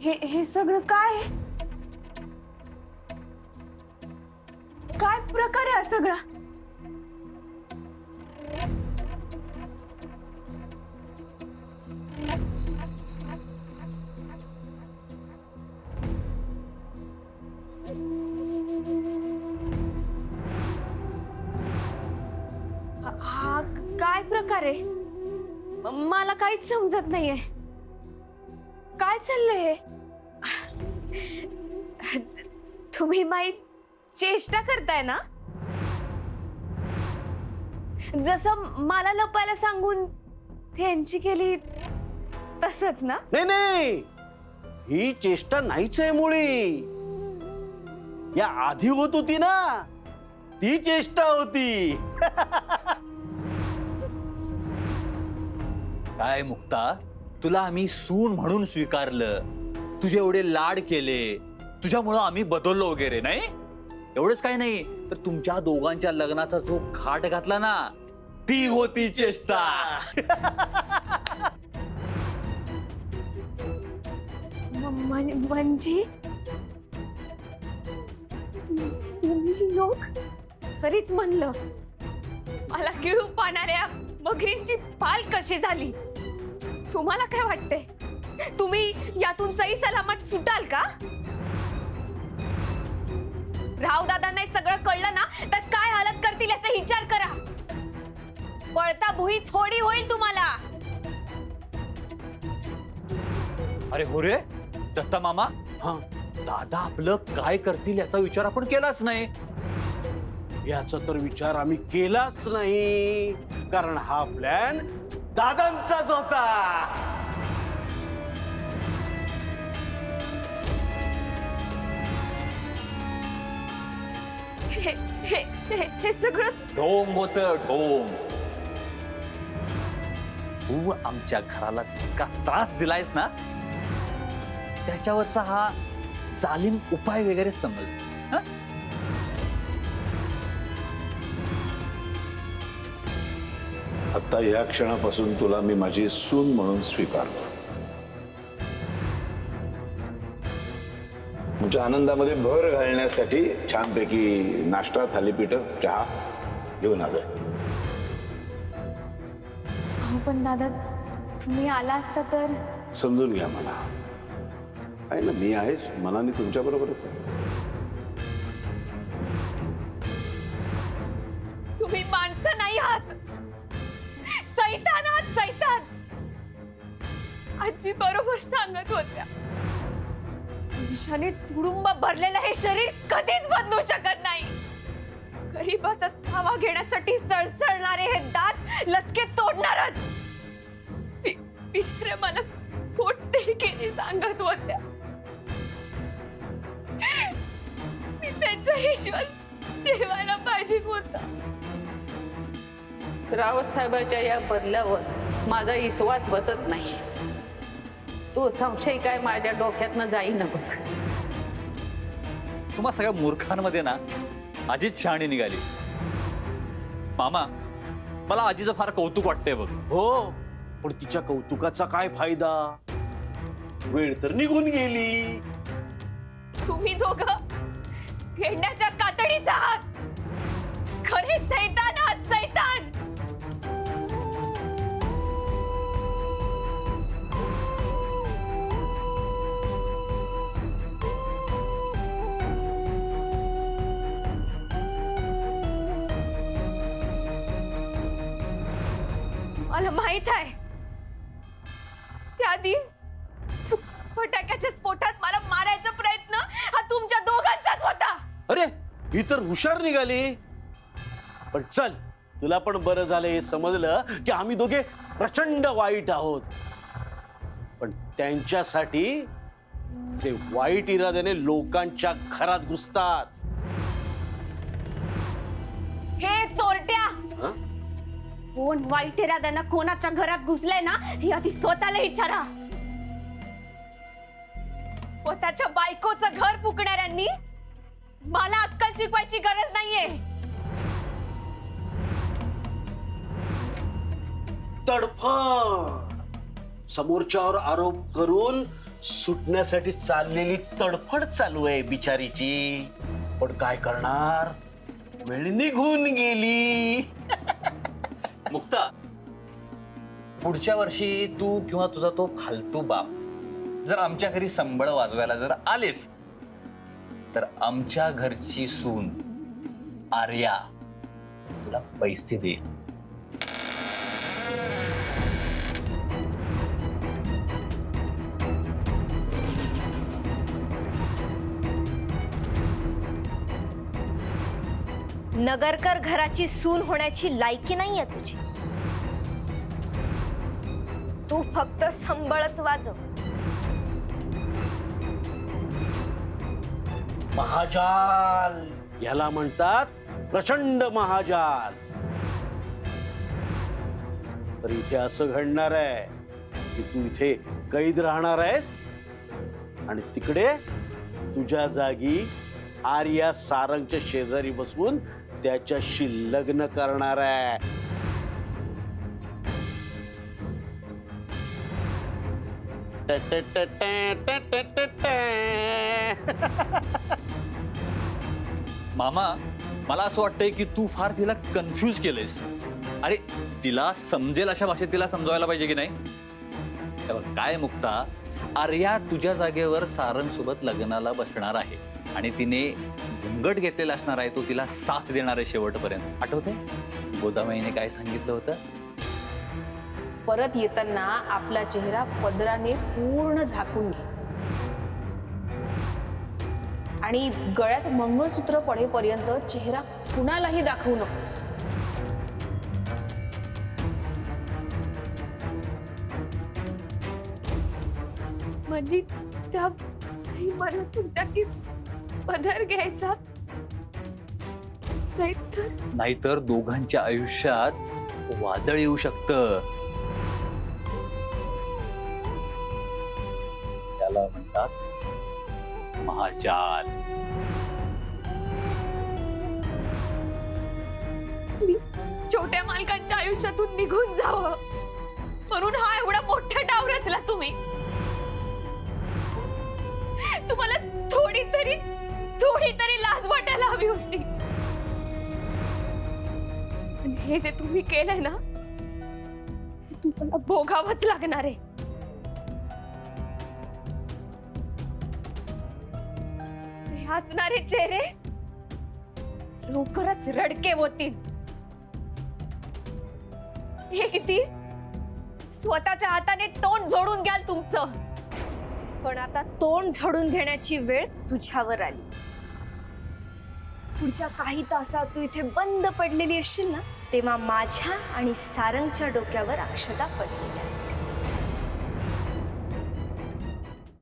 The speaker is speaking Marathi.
हे सगळं काय? काय प्रकार आहे हा सगळा? हा काय प्रकार आहे? मला काहीच समजत नाहीये. काय चाललंय हे? तुम्ही माई चेष्टा करताय ना? जसं मला लपायला सांगून त्यांची केली तसंच ना? नाही नाही, ही चेष्टा नाहीच आहे मुळी. या आधी होत होती ना, ती चेष्टा होती. काय मुक्ता, तुला आम्ही सून म्हणून स्वीकारलं, तुझे एवढे लाड केले, तुझ्यामुळं आम्ही बदललो वगैरे नाही. एवढंच काय नाही, तर तुमच्या दोघांच्या लग्नाचा जो घाट घातला ना, ती होती चेष्टा. म्हणजे तुम्ही लोक खरीच म्हणलं मला गिळू पाहणाऱ्या मगरींची पाल कशी झाली? तुम्हाला काय वाटतंय, तुम्ही यातून सही सलामत सुटाल का? राव दादांना सगळं कळलं ना, तर काय हालत करतील याचा विचार करा. पळता भुई थोडी होईल तुम्हाला. अरे हो रे दत्ता मामा, हा, दादा आपलं काय करतील याचा विचार आपण केलाच नाही. याचा तर विचार आम्ही केलाच नाही, कारण हा प्लॅन दादांचाच होता. हे सगळं ढोंग होत ढोंग. तू आमच्या घराला इतका त्रास दिलायस ना, त्याच्यावरचा हा जालिम उपाय वगैरे समज. हं? आता या क्षणापासून तुला मी माझी सून म्हणून स्वीकारतो. तुमच्या आनंदामध्ये भर घालण्यासाठी छानपैकी नाश्ता, थालीपीठ, चहा घेऊन आलोय. पण दादा, तुम्ही आला असता तर. समजून घ्या मला, आहे ना, मी आहेच, मनाने तुमच्या बरोबरच आहे. तुम्ही माणसं नाही आहात, सैतान आहात, सैतान. आजी बरोबर सांगत होत्या, विषाने तुडुंब भरलेलं हे शरीर कधीच बदलू शकत नाही. गरीबाचा चावा घेण्यासाठी सळसळणारे हे दात लचके तोडणारच. बिचारे मला पोटतिडकीने सांगत होत्या. मी त्यांचा विश्वास ठेवायला पाहिजे होता. रावत साहेबाच्या या बदलावर माझा विश्वास बसत नाही. तो संशय काय माझ्या डोक्यातनं जाईना बघ. तुम्हा सगळ्या मूर्खांमध्ये ना आजीच शहाणी निघाली. मामा, मला आजीचं फार कौतुक वाटतंय बघ. हो, पण तिच्या कौतुकाचा काय फायदा? वेळ तर निघून गेली. तुम्ही दोघं गेंड्याच्या कातडीचा आहात. खरे सैतान आहात, सैतान. मला माहित आहे, त्या दिवस फटाक्याच्या स्फोटात मला मारायचा प्रयत्न हा तुमच्या दोघांचाच होता. अरे, ही तर हुशार निघाली. पण चल, तुला पण बरं झालं हे समजलं की आम्ही दोघे प्रचंड वाईट आहोत. पण त्यांच्यासाठी जे वाईट इराद्याने लोकांच्या घरात घुसतात. हे चोरट्या, हं? कोण वाईट इराद्यानं कोणाच्या घरात घुसलंय ना, हे आधी स्वतःला विचारा. स्वतःच्या बायकोचं घर फुकणाऱ्यांनी मला अक्कल शिकवायची गरज नाहीये. तडफड समोरच्यावर आरोप करून सुटण्यासाठी चाललेली तडफड चालू आहे बिचारीची. पण काय करणार, वेळ निघून गेली. मुक्ता, पुढच्या वर्षी तू किंवा तुझा तो फालतू बाप जर आमच्या घरी संबळ वाजवायला जर आलेच, तर आमच्या घरची सून आर्या तुला पैसे दे. नगरकर घराची सून होण्याची लायकी नाहीये तुझी. तू फक्त संबळच वाजव. महाजाल याला म्हणतात, प्रचंड महाजाल. तर इथे असं घडणार आहे की तू इथे कैद राहणार आहेस आणि तिकडे तुझ्या जागी आर्या सारंगच्या शेजारी बसून त्याच्याशी लग्न करणार आहे. मामा, मला असं वाटतंय की तू फार तिला कन्फ्यूज केलंयस. अरे तिला समजेल अशा भाषेत तिला समजावायला पाहिजे की नाही. हे बघ, काय मुक्ता, आर्या तुझ्या जागेवर सारंग सोबत लग्नाला बसणार आहे आणि तिने घुंगट घेतलेला असणार आहे. तो तिला साथ देणार आहे शेवटपर्यंत. आठवतंय गोदामाईने काय सांगितलं होतं? परत येताना आपला चेहरा पदराने पूर्ण झाकून घे आणि गळ्यात मंगळसूत्र पडेपर्यंत चेहरा कुणालाही दाखवू नकोस. म्हणजे त्या बाई म्हणत होत्या की पदर घ्यायचा, नाहीतर दोघांच्या आयुष्यात वादळ येऊ शकतं. त्याला म्हणतात महाजाल. मी छोट्या मालकांच्या आयुष्यातून निघून जावं म्हणून हा एवढा मोठा डाव रचला तुम्ही. तुम्हाला थोडी तरी लाज वाटायला हवी होती. पण हे जे तुम्ही केलंय ना, हे तुम्हाला भोगावंच लागणार आहे. हे हसणारे चेहरे लवकरच रडके होतील. हे किती स्वतःच्या हाताने तोंड जोडून घ्याल तुमचं. पण आता तोंड झोडून घेण्याची वेळ तुझ्यावर आली. पुढच्या काही तासात तू इथे बंद पडलेली असशील ना, तेव्हा माझ्या आणि सारंगच्या डोक्यावर अक्षता पडलेली असते.